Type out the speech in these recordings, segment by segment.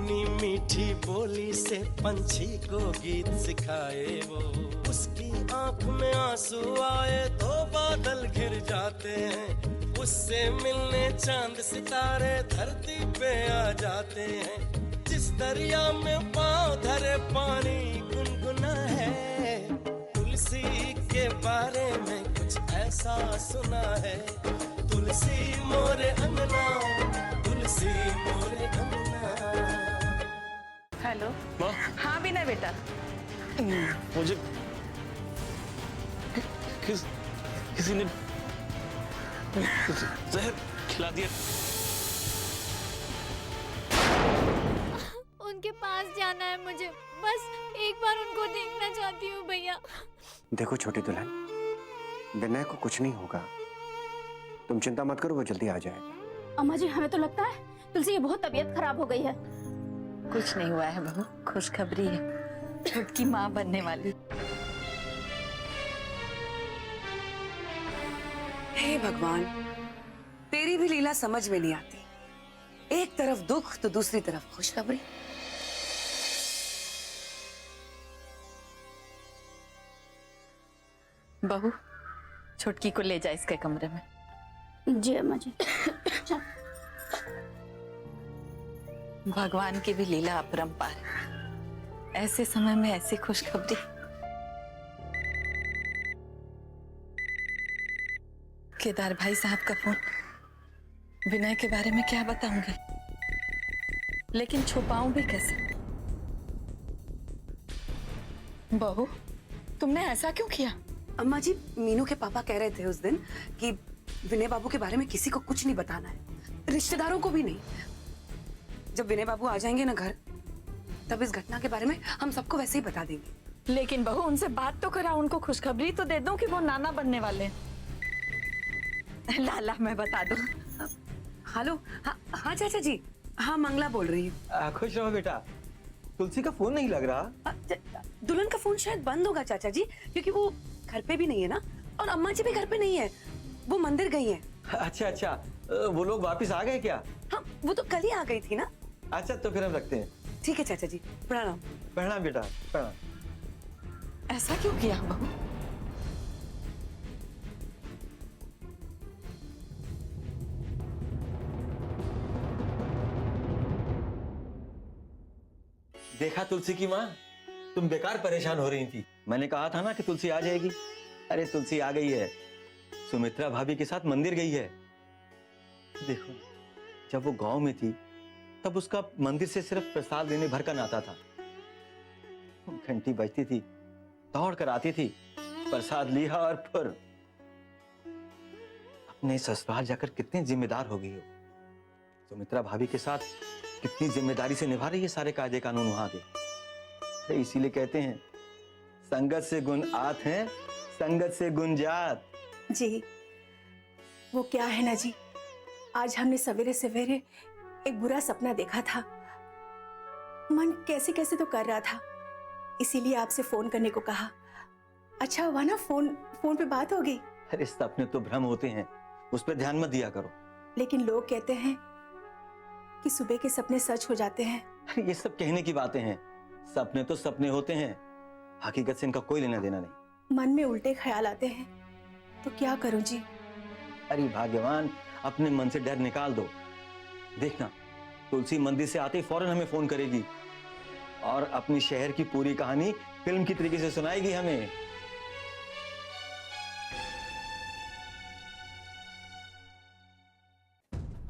अपनी मीठी बोली से पंछी को गीत सिखाए वो। उसकी आंख में आंसू आए तो बादल घिर जाते हैं, उससे मिलने चांद सितारे धरती पे आ जाते हैं। जिस दरिया में पाँव धरे पानी गुनगुना है, तुलसी के बारे में कुछ ऐसा सुना है। तुलसी मोरे अंगना, तुलसी मोरे अंगना। हेलो हाँ विनय बेटा, मुझे किसी ने जहर खिला दिया। उनके पास जाना है मुझे, बस एक बार उनको देखना चाहती हूँ भैया। देखो छोटी दुल्हन, विनय को कुछ नहीं होगा, तुम चिंता मत करो, वो जल्दी आ जाएगा। अम्मा जी हमें तो लगता है तुलसी की बहुत तबीयत खराब हो गई है। कुछ नहीं हुआ है बहू, खुशखबरी है, छुटकी माँ बनने वाली। हे भगवान, तेरी भी लीला समझ में नहीं आती। एक तरफ दुख तो दूसरी तरफ खुशखबरी। बहू छुटकी को ले जा इसके कमरे में। जी अम्मा जी। भगवान की भी लीला अपरंपार है, ऐसे समय में ऐसी खुशखबरी। केदार भाई साहब का फोन। विनय के बारे में क्या बताऊंगी, लेकिन छुपाऊं भी कैसे? बहू तुमने ऐसा क्यों किया? अम्मा जी, मीनू के पापा कह रहे थे उस दिन कि विनय बाबू के बारे में किसी को कुछ नहीं बताना है, रिश्तेदारों को भी नहीं। जब विनय बाबू आ जाएंगे ना घर, तब इस घटना के बारे में हम सबको वैसे ही बता देंगे। लेकिन बहू उनसे बात तो करा, उनको खुशखबरी तो दे दो कि वो नाना बनने वाले हैं। लाला मैं बता दूं। हेलो, हाँ चाचा जी, हाँ मंगला बोल रही हूँ। खुश रहो बेटा, तुलसी का फोन नहीं लग रहा। दुल्हन का फोन शायद बंद होगा चाचा जी, क्योंकि वो घर पे भी नहीं है ना, और अम्मा जी भी घर पे नहीं है, वो मंदिर गई हैं। अच्छा अच्छा, वो लोग वापस आ गए क्या? हाँ, वो तो कल ही आ गई थी ना। अच्छा तो फिर हम रखते हैं। ठीक है चाचा जी, प्रणाम। प्रणाम बेटा, प्रणाम। ऐसा क्यों किया बहू? देखा तुलसी की माँ, तुम बेकार परेशान हो रही थी। मैंने कहा था ना कि तुलसी आ जाएगी। अरे तुलसी आ गई है, सुमित्रा भाभी के साथ मंदिर गई है। देखो, जब वो गांव में थी तब उसका मंदिर से सिर्फ प्रसाद लेने भर का नाता था। घंटी बजती थी, दौड़ कर आती थी, प्रसाद लिया और फिर अपने ससुराल जाकर कितने जिम्मेदार हो गई हो। सुमित्रा भाभी के साथ कितनी जिम्मेदारी से निभा रही है सारे कायदे कानून वहां के। इसीलिए कहते हैं, संगत से गुण आत हैं, संगत से गुण जात। जी वो क्या है ना जी, आज हमने सवेरे सवेरे एक बुरा सपना देखा था। मन कैसे कैसे तो कर रहा था, इसीलिए आपसे फोन करने को कहा। अच्छा हुआ ना फोन पे बात हो गई। अरे सपने तो भ्रम होते हैं, उस पर ध्यान मत दिया करो। लेकिन लोग कहते हैं कि सुबह के सपने सच हो जाते हैं। अरे ये सब कहने की बातें हैं, सपने तो सपने होते हैं, हकीकत से इनका कोई लेना देना नहीं। मन में उल्टे ख्याल आते हैं तो क्या करूं जी? अरे भाग्यवान, अपने मन से डर निकाल दो। देखना, तुलसी मंदिर से आते ही फौरन हमें फोन करेगी और अपनी शहर की पूरी कहानी फिल्म की तरीके से सुनाएगी हमें।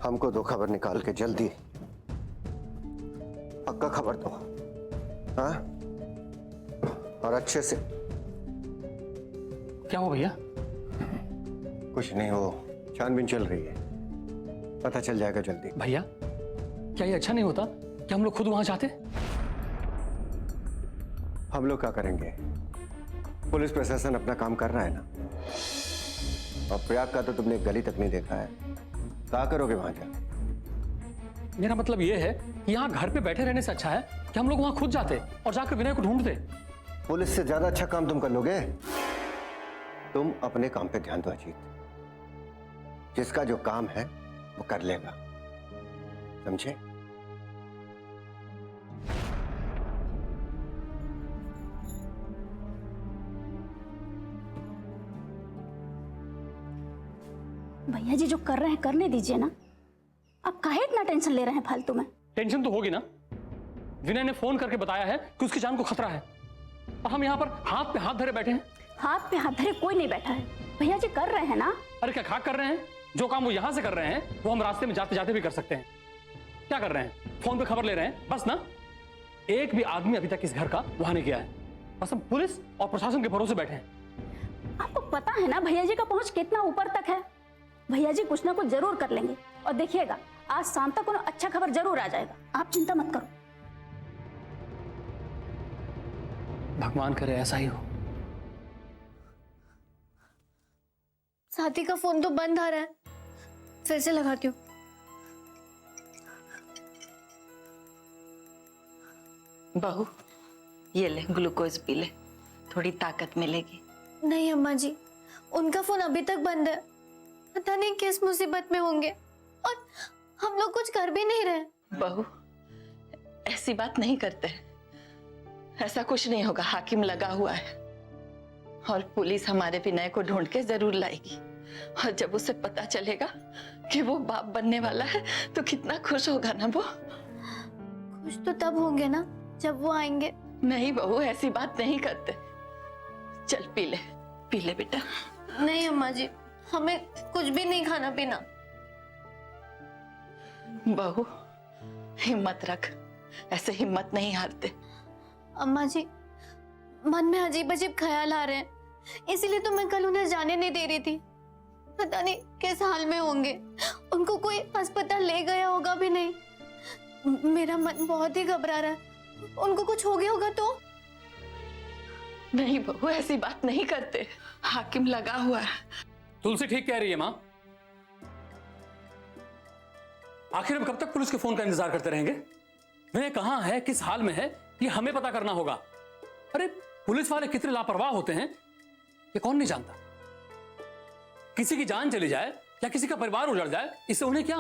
हमको दो खबर निकाल के जल्दी पक्का खबर दो, हाँ? और अच्छे से। क्या हो भैया? कुछ नहीं हो, छानबीन चल रही है, पता चल जाएगा जल्दी। भैया क्या ये अच्छा नहीं होता कि हम लोग खुद वहां जाते? हम लोग क्या करेंगे? पुलिस प्रशासन अपना काम कर रहा है ना। और प्रयाग का तो तुमने गली तक नहीं देखा है, क्या करोगे वहां जाकर? मेरा मतलब ये है कि यहाँ घर पे बैठे रहने से अच्छा है कि हम लोग वहां खुद जाते और जाकर विनय को ढूंढते। पुलिस से ज्यादा अच्छा काम तुम कर लोगे। तुम अपने काम पे ध्यान दो अजीत, जिसका जो काम है वो कर लेगा, समझे? भैया जी जो कर रहे हैं करने दीजिए ना। आप काहे इतना टेंशन ले रहे हैं फालतू में? टेंशन तो होगी ना। विनय ने फोन करके बताया है कि उसकी जान को खतरा है और हम यहाँ पर हाथ पे हाथ धरे बैठे हैं। हाथ पे हाथ धरे कोई नहीं बैठा है, भैया जी कर रहे हैं ना। अरे क्या खाक कर रहे हैं? जो काम वो यहाँ से कर रहे हैं वो हम रास्ते में जाते जाते भी कर सकते हैं। क्या कर रहे हैं? फोन पे खबर ले रहे हैं बस ना। एक भी आदमी अभी तक इस घर का वहां नहीं गया है, बस हम पुलिस और प्रशासन के भरोसे बैठे हैं। आपको पता है ना भैया जी का पहुंच कितना ऊपर तक है। भैया जी कुछ ना कुछ जरूर कर लेंगे और देखिएगा आज शाम तक उन्हें अच्छा खबर जरूर आ जाएगा, आप चिंता मत करो। भगवान करे ऐसा ही हो। साथी का फोन तो बंद आ रहा है, फिर से लगाती हूँ। बहू ये ले ग्लूकोज पी ले, थोड़ी ताकत मिलेगी। नहीं अम्मा जी, उनका फोन अभी तक बंद है, पता नहीं किस मुसीबत में होंगे और हम लोग कुछ कर भी नहीं रहे। बहू ऐसी बात नहीं करते, ऐसा कुछ नहीं होगा। हाकिम लगा हुआ है और पुलिस हमारे विनय को ढूंढ के जरूर लाएगी और जब उसे पता चलेगा कि वो बाप बनने वाला है तो कितना खुश होगा ना वो। खुश तो तब होंगे ना जब वो आएंगे। नहीं बहू ऐसी बात नहीं करते। चल पी ले बेटा। नहीं अम्मा जी, हमें कुछ भी नहीं खाना पीना। बहू हिम्मत रख, ऐसे हिम्मत नहीं हारते। अम्मा जी मन में अजीब अजीब ख्याल आ रहे हैं, इसीलिए तो मैं कल उन्हें जाने नहीं दे रही थी। पता नहीं किस हाल में होंगे, उनको कोई अस्पताल ले गया होगा भी नहीं। मेरा मन बहुत ही घबरा रहा है, उनको कुछ हो गया होगा तो। नहीं बहू ऐसी बात नहीं करते, हाकिम लगा हुआ है। तुलसी ठीक कह रही है माँ। आखिर हम कब तक पुलिस के फोन का इंतजार करते रहेंगे? विनय कहां है, किस हाल में है, ये हमें पता करना होगा। अरे पुलिस वाले कितने लापरवाह होते हैं ये कौन नहीं जानता। किसी की जान चली जाए या किसी का परिवार उजड़ जाए, इससे उन्हें क्या।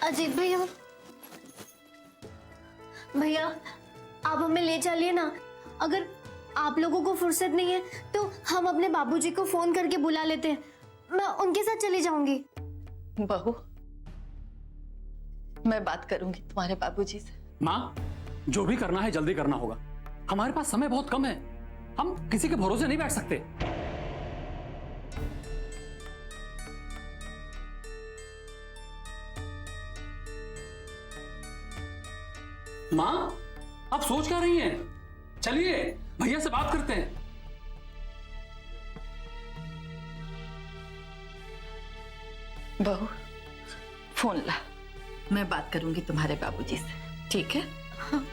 अजीत भैया आप हमें ले चलिए ना। अगर आप लोगों को फुर्सत नहीं है तो हम अपने बाबूजी को फोन करके बुला लेते हैं, मैं उनके साथ चली जाऊंगी। बहू मैं बात करूंगी तुम्हारे बाबूजी से। माँ जो भी करना है जल्दी करना होगा, हमारे पास समय बहुत कम है, हम किसी के भरोसे नहीं बैठ सकते। माँ आप सोच क्या रही हैं? चलिए भैया से बात करते हैं। बहू फोन ला, मैं बात करूंगी तुम्हारे बाबूजी से, ठीक है? हाँ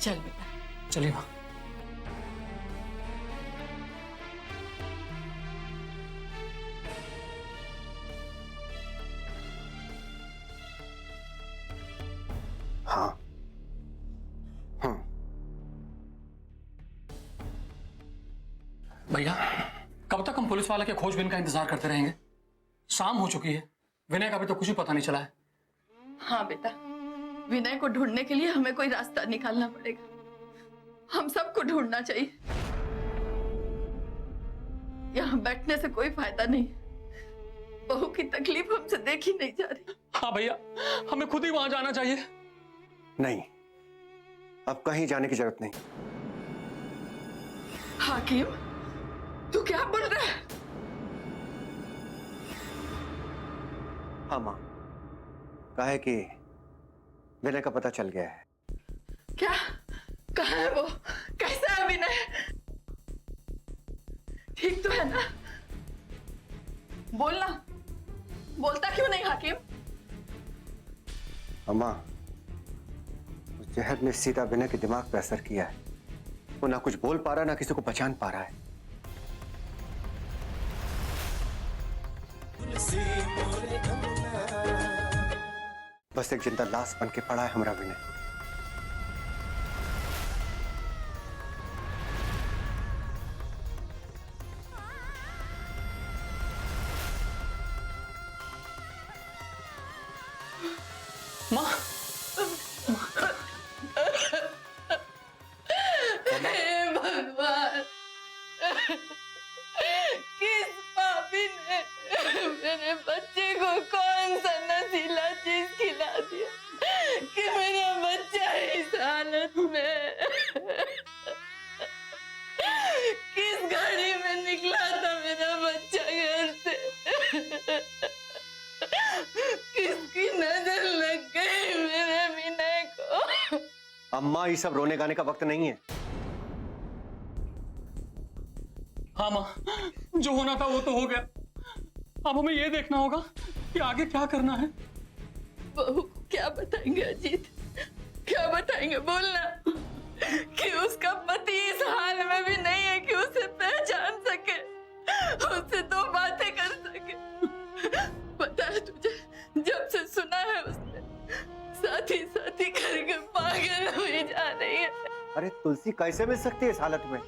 चल बेटा। चलिए माँ। हाँ भैया कब तक हम पुलिस वाले के खोजबीन का इंतजार करते रहेंगे? शाम हो चुकी है, विनय का भी तो कुछ भी पता नहीं चला है। हाँ बेटा, विनय को ढूंढने के लिए हमें कोई रास्ता निकालना पड़ेगा, हम सबको ढूंढना चाहिए। यहाँ बैठने से कोई फायदा नहीं, बहू की तकलीफ हमसे देखी नहीं जा रही। हाँ भैया हमें खुद ही वहां जाना चाहिए। नहीं, अब कहीं जाने की जरूरत नहीं। हाकिम तू क्या बोल रहा है? हाँ माँ, कहा है कि विनय का पता चल गया है। क्या? कहाँ है वो? कैसा है विनय? ठीक तो है ना? बोलना, बोलता क्यों नहीं हाकिम? अम्मा, उस जहर ने सीधा विनय के दिमाग पे असर किया है। वो ना कुछ बोल पा रहा है, ना किसी को पहचान पा रहा है। बस एक जिंदा लाश बन के पड़ा है हमारा विनय। माँ हे भगवान, किस पापी ने अम्मा, ये सब रोने गाने का वक्त नहीं है। हाँ माँ, जो होना था वो तो हो गया। अब हमें ये देखना होगा कि आगे क्या करना है। बहू को क्या बताएंगे अजीत, क्या बताएंगे? बोलना कि उसका पति इस हाल में भी नहीं है कि उसे पहचान सके, उससे दो बातें कर सके। पता है तुझे, जब से सुना है उसने साथी साथी करके पागल हुई जा रही है। अरे तुलसी, कैसे मिल सकती है इस हालत में?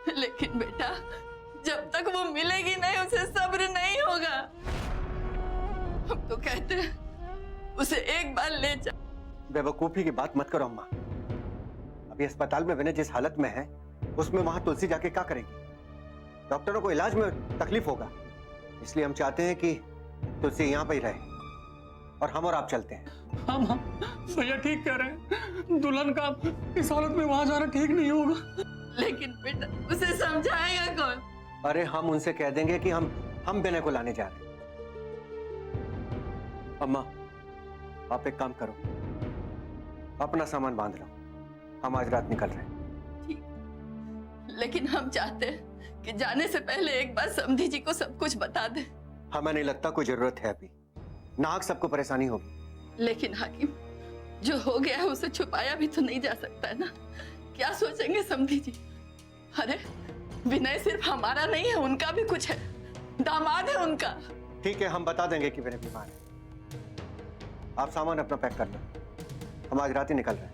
लेकिन बेटा, जब तक वो मिलेगी नहीं उसे सब्र नहीं होगा। हम तो कहते हैं उसे एक बार ले जा। बेवकूफी की बात मत करो अम्मा। अभी अस्पताल में विनय जिस हालत में है, उसमें वहां तुलसी जाके क्या करेगी? डॉक्टरों को इलाज में तकलीफ होगा, इसलिए हम चाहते हैं कि तुलसी यहाँ पे ही रहे और हम और आप चलते हैं। हाँ माँ, भैया ठीक कह रहे हैं। दुल्हन का इस हालत में वहां जाना ठीक नहीं होगा। लेकिन बेटा, उसे समझाएगा कौन? अरे हम उनसे कह देंगे कि हम विनय को लाने जा रहे हैं। अम्मा, आप एक काम करो, अपना सामान बांध लो, हम आज रात निकल रहे हैं। ठीक, लेकिन हम चाहते हैं कि जाने से पहले एक बार समधी जी को सब कुछ बता दे। हमें नहीं लगता कोई जरूरत है अभी, नाहक सबको परेशानी होगी। लेकिन हाकिम, जो हो गया है उसे छुपाया भी तो नहीं जा सकता है ना। क्या सोचेंगे समधी जी? अरे विनय सिर्फ हमारा नहीं है, उनका भी कुछ है, दामाद है उनका। ठीक है, हम बता देंगे कि विनय बीमार है। आप सामान अपना पैक कर लो, हम आज रात ही निकल रहे हैं।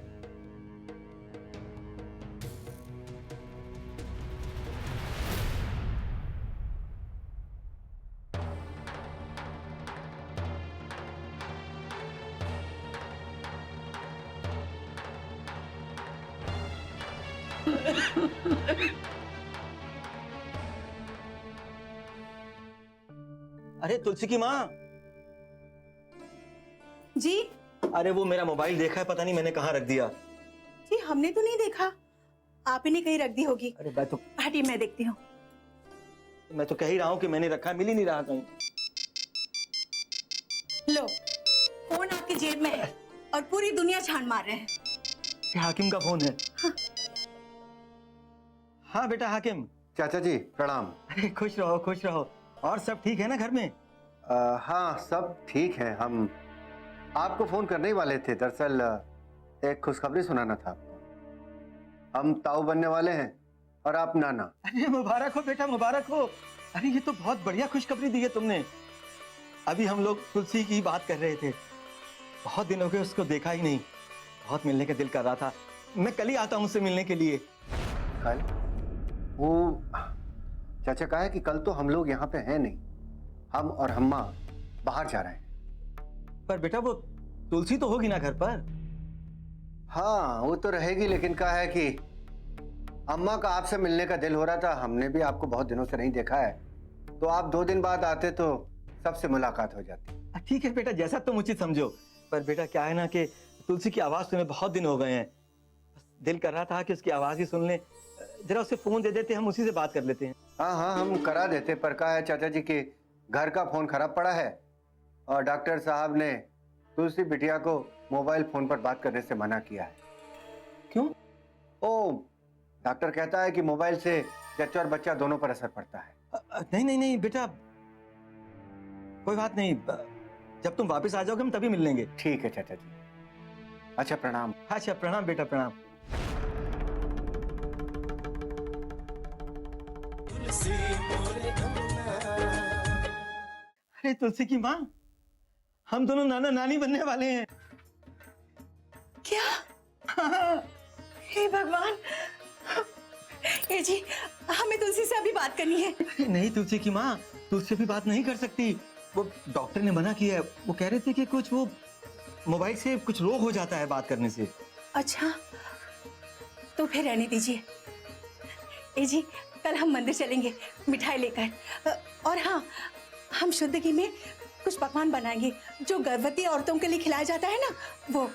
अरे तुलसी की माँ, जी अरे वो मेरा मोबाइल देखा है, पता नहीं मैंने कहाँ रख दिया। जी, हमने तो नहीं देखा, आप ही ने कहीं रख दी होगी। अरे मैं हटिए, मैं देखती हूँ। कह ही रहा हूँ कि मैंने रखा, मिल ही नहीं रहा कहीं। लो, फोन आपकी जेब में है और पूरी दुनिया छान मार रहे हैं। ये हाकिम का फोन है। हाँ बेटा हाकिम। चाचा जी प्रणाम। अरे खुश रहो खुश रहो। और सब ठीक है ना घर में? हाँ सब ठीक है। हम आपको फोन करने ही वाले थे, दरअसल एक खुशखबरी सुनाना था आपको। हम ताऊ बनने वाले हैं और आप नाना। अरे मुबारक हो बेटा, मुबारक हो। अरे ये तो बहुत बढ़िया खुशखबरी दी है तुमने। अभी हम लोग तुलसी की बात कर रहे थे, बहुत दिन हो गए उसको देखा ही नहीं, बहुत मिलने का दिल कर रहा था। मैं कल ही आता हूँ उससे मिलने के लिए। कल? वो चाचा कहा है कि कल तो हम लोग यहाँ पे हैं नहीं, हम और अम्मा बाहर जा रहे हैं। पर बेटा वो तुलसी तो होगी ना घर पर? हाँ वो तो रहेगी, लेकिन कहा है कि अम्मा का आपसे मिलने का दिल हो रहा था, हमने भी आपको बहुत दिनों से नहीं देखा है, तो आप 2 दिन बाद आते तो सबसे मुलाकात हो जाती। ठीक है बेटा, जैसा तुम उचित समझो। पर बेटा क्या है ना कि तुलसी की आवाज सुने बहुत दिन हो गए हैं, दिल कर रहा था कि उसकी आवाज ही सुन ले। जरा उसे फोन दे देते, हम उसी से बात कर लेते हैं। हाँ हाँ हम करा देते, पर कहा है चाचा जी के घर का फोन खराब पड़ा है और डॉक्टर साहब ने तुलसी बिटिया को मोबाइल फोन पर बात करने से मना किया है। क्यों? ओ डॉक्टर कहता है कि मोबाइल से जच्चा और बच्चा दोनों पर असर पड़ता है। नहीं नहीं नहीं बेटा, कोई बात नहीं, जब तुम वापस आ जाओगे हम तभी मिल लेंगे। ठीक है चाचा जी। अच्छा प्रणाम। अच्छा प्रणाम बेटा, प्रणाम। अरे तुलसी की माँ, हम दोनों नाना नानी बनने वाले हैं। क्या? हे भगवान! ये जी, हमें तुलसी से अभी बात करनी है। नहीं तुलसी की माँ, तुलसी भी बात नहीं कर सकती, वो डॉक्टर ने मना किया है। वो कह रहे थे कि कुछ वो मोबाइल से कुछ रोग हो जाता है बात करने से। अच्छा, तो फिर रहने दीजिए। ए जी, कल हम मंदिर चलेंगे मिठाई लेकर, और हाँ, हम शुद्ध घी में कुछ पकवान बनाएंगे जो गर्भवती औरतों के लिए खिलाया जाता है ना, वो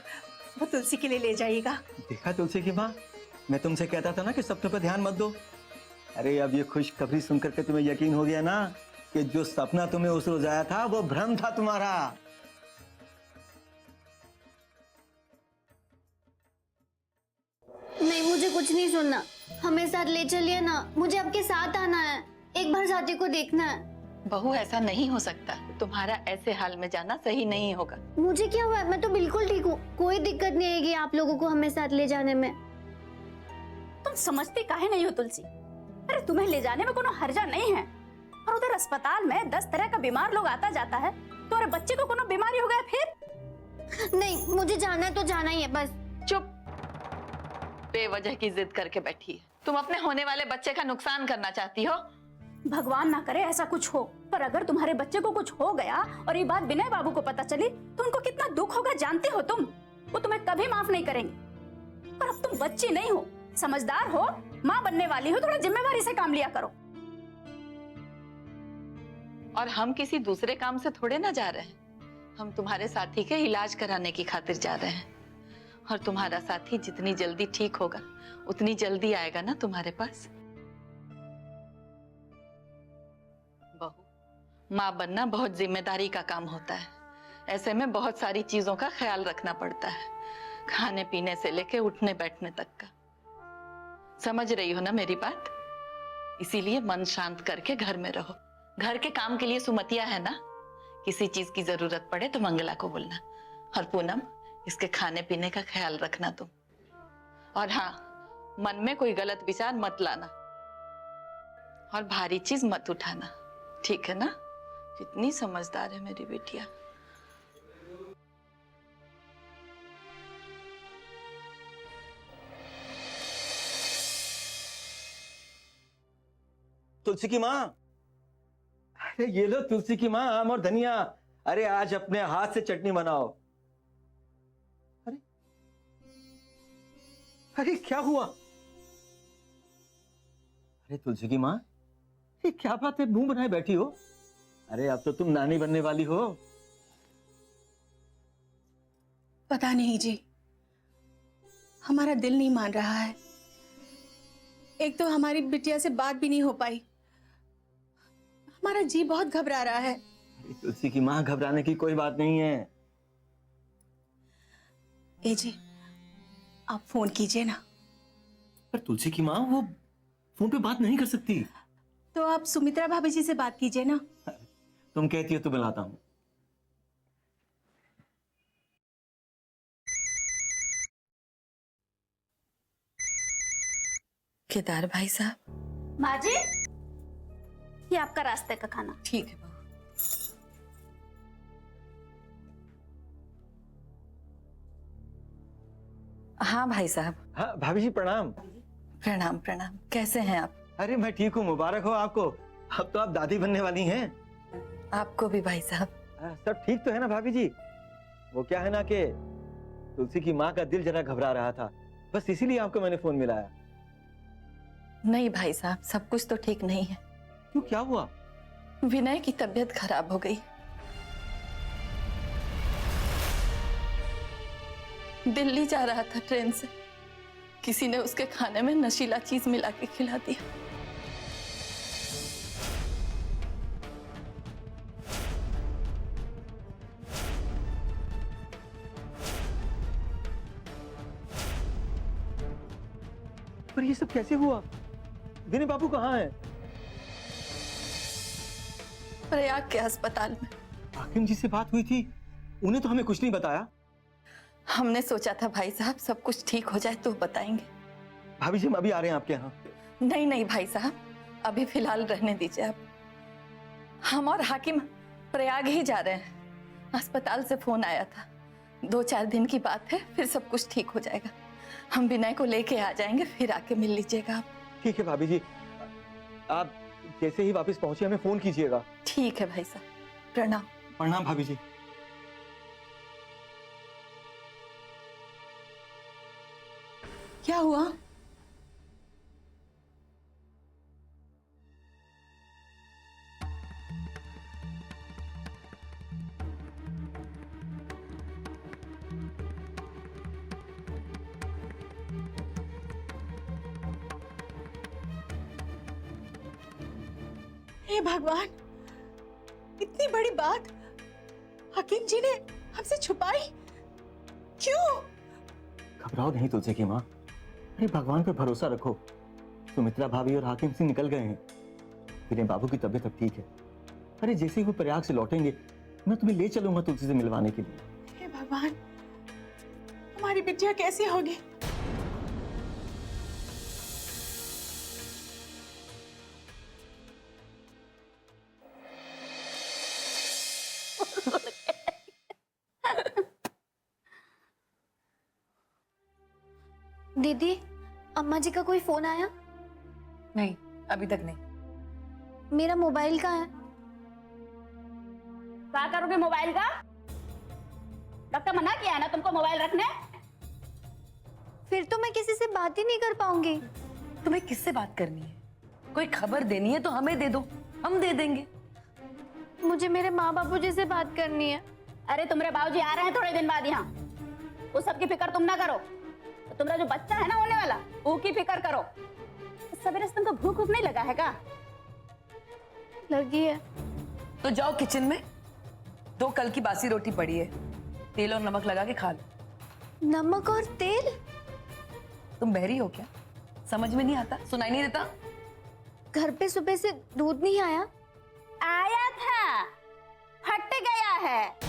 तुलसी के लिए ले जाइएगा। देखा तुलसी की माँ, मैं तुमसे कहता था ना कि सपनों पर ध्यान मत दो। अरे अब ये खुशखबरी सुनकर के तुम्हें यकीन हो गया ना कि जो सपना तुम्हें उस रोज आया था वो भ्रम था तुम्हारा। कुछ नहीं सुनना। हमें साथ ले चलिए ना, मुझे आपके साथ आना है, एक बार साथी को देखना है। बहू ऐसा नहीं हो सकता, तुम्हारा ऐसे हाल में जाना सही नहीं होगा। मुझे क्या हुआ है? मैं तो बिल्कुल ठीक हूँ, कोई दिक्कत नहीं आएगी आप लोगों को हमें साथ ले जाने में। तुम समझती काहे नहीं हो तुलसी? अरे तुम्हें ले जाने में कोनो हर्जा नहीं है। और उधर अस्पताल में 10 तरह का बीमार लोग आता जाता है, तो अरे बच्चे को कोनो बीमारी हो गया फिर? नहीं, मुझे जाना है तो जाना ही है बस। चुप, बेवजह की जिद करके बैठी है। तुम अपने होने वाले बच्चे का नुकसान करना चाहती हो। भगवान ना करे ऐसा कुछ हो, पर अगर तुम्हारे बच्चे को कुछ हो गया और ये बात विनय बाबू को पता चली तो उनको कितना दुख होगा जानते हो तुम? वो तुम्हें कभी माफ नहीं करेंगे। पर अब तुम बच्ची नहीं हो, समझदार हो, माँ बनने वाली हो, थोड़ा जिम्मेवारी से काम लिया करो। और हम किसी दूसरे काम से थोड़े ना जा रहे हैं, हम तुम्हारे साथी के इलाज कराने की खातिर जा रहे हैं। और तुम्हारा साथी जितनी जल्दी ठीक होगा उतनी जल्दी आएगा ना तुम्हारे पास। बहू, माँ बनना बहुत जिम्मेदारी का काम होता है। ऐसे में बहुत सारी चीजों का ख्याल रखना पड़ता है, खाने पीने से लेके उठने बैठने तक का। समझ रही हो ना मेरी बात? इसीलिए मन शांत करके घर में रहो। घर के काम के लिए सुमतिया है ना, किसी चीज की जरूरत पड़े तो मंगला को बोलना। और पूनम, इसके खाने पीने का ख्याल रखना तुम। और हाँ, मन में कोई गलत विचार मत लाना और भारी चीज मत उठाना, ठीक है ना? कितनी समझदार है मेरी बेटिया। तुलसी की माँ, अरे ये लो तुलसी की माँ, आम और धनिया। अरे आज अपने हाथ से चटनी बनाओ। अरे अरे क्या हुआ? अरे तुलसी की माँ, ये क्या बात है, मुंह बनाए बैठी हो? अरे अब तो तुम नानी बनने वाली हो। पता नहीं जी, हमारा दिल नहीं मान रहा है। एक तो हमारी बिटिया से बात भी नहीं हो पाई, हमारा जी बहुत घबरा रहा है। अरे तुलसी की माँ, घबराने की कोई बात नहीं है। ए जी, आप फोन कीजिए ना। पर तुलसी की माँ, वो फोन पे बात नहीं कर सकती। तो आप सुमित्रा भाभी जी से बात कीजिए ना। तुम कहती हो तो बुलाता हूँ। केदार भाई साहब। माँ जी, ये आपका रास्ते का खाना। ठीक है बहू। हाँ भाई साहब। हाँ भाभी जी, प्रणाम। प्रणाम प्रणाम, कैसे हैं आप? अरे मैं ठीक हूँ, मुबारक हो आपको। अब तो आप दादी बनने वाली हैं। आपको भी भाई साहब। सब ठीक तो है ना भाभी जी? वो क्या है ना कि तुलसी की माँ का दिल जरा घबरा रहा था, बस इसीलिए आपको मैंने फोन मिलाया। नहीं भाई साहब, सब कुछ तो ठीक नहीं है। क्यों, क्या हुआ? विनय की तबीयत खराब हो गई, दिल्ली जा रहा था ट्रेन से, किसी ने उसके खाने में नशीला चीज मिला के खिला दिया। पर ये सब कैसे हुआ? विनय बाबू कहाँ हैं? प्रयाग के अस्पताल में। हाकिम जी से बात हुई थी, उन्हें तो हमें कुछ नहीं बताया। हमने सोचा था भाई साहब सब कुछ ठीक हो जाए तो बताएंगे। भाभी जी, हम अभी आ रहे हैं आपके यहाँ। नहीं नहीं भाई साहब, अभी फिलहाल रहने दीजिए आप। हम और हाकिम प्रयाग ही जा रहे हैं, अस्पताल से फोन आया था। 2-4 दिन की बात है, फिर सब कुछ ठीक हो जाएगा। हम विनय को लेके आ जाएंगे, फिर आके मिल लीजिएगा आप। ठीक है भाभी जी, आप जैसे ही वापस पहुंचे हमें फोन कीजिएगा। ठीक है भाई साहब, प्रणाम। प्रणाम भाभी जी। क्या हुआ? हे भगवान, इतनी बड़ी बात हकीम जी ने हमसे छुपाई क्यों? घबराओ नहीं तुलसी की माँ, अरे भगवान पे भरोसा रखो, सुमित्रा भाभी और हाकिम सिंह निकल गए हैं। विनय बाबू की तबीयत अब ठीक है। अरे जैसे ही वो प्रयाग से लौटेंगे मैं तुम्हें ले चलूंगा तुलसी से मिलवाने के लिए। हे भगवान, हमारी बिटिया कैसी होगी? दीदी, अम्मा जी का कोई फोन आया? नहीं, अभी तक नहीं। मेरा मोबाइल कहाँ है? क्या करोगे मोबाइल का? डॉक्टर मना किया है ना तुमको मोबाइल रखने। फिर तो मैं किसी से बात ही नहीं कर पाऊंगी। तुम्हें किससे बात करनी है? कोई खबर देनी है तो हमें दे दो, हम दे देंगे। मुझे मेरे माँ बाबू जी से बात करनी है। अरे तुम्हारे बाबूजी आ रहे हैं थोड़े दिन बाद यहाँ, उस सब की फिक्र तुम ना करो। तो तुम्हारा जो बच्चा है ना होने वाला, वो की फिक्र करो। सवेरे से तुमको भूख भूख नहीं लगा है का? लगी है। तो जाओ किचन में, 2 कल की बासी रोटी पड़ी है, तेल और नमक लगा के खा लो। नमक और तेल? तुम बहरी हो क्या? समझ में नहीं आता? सुनाई नहीं देता? घर पे सुबह से दूध नहीं आया? आया था, फट गया है।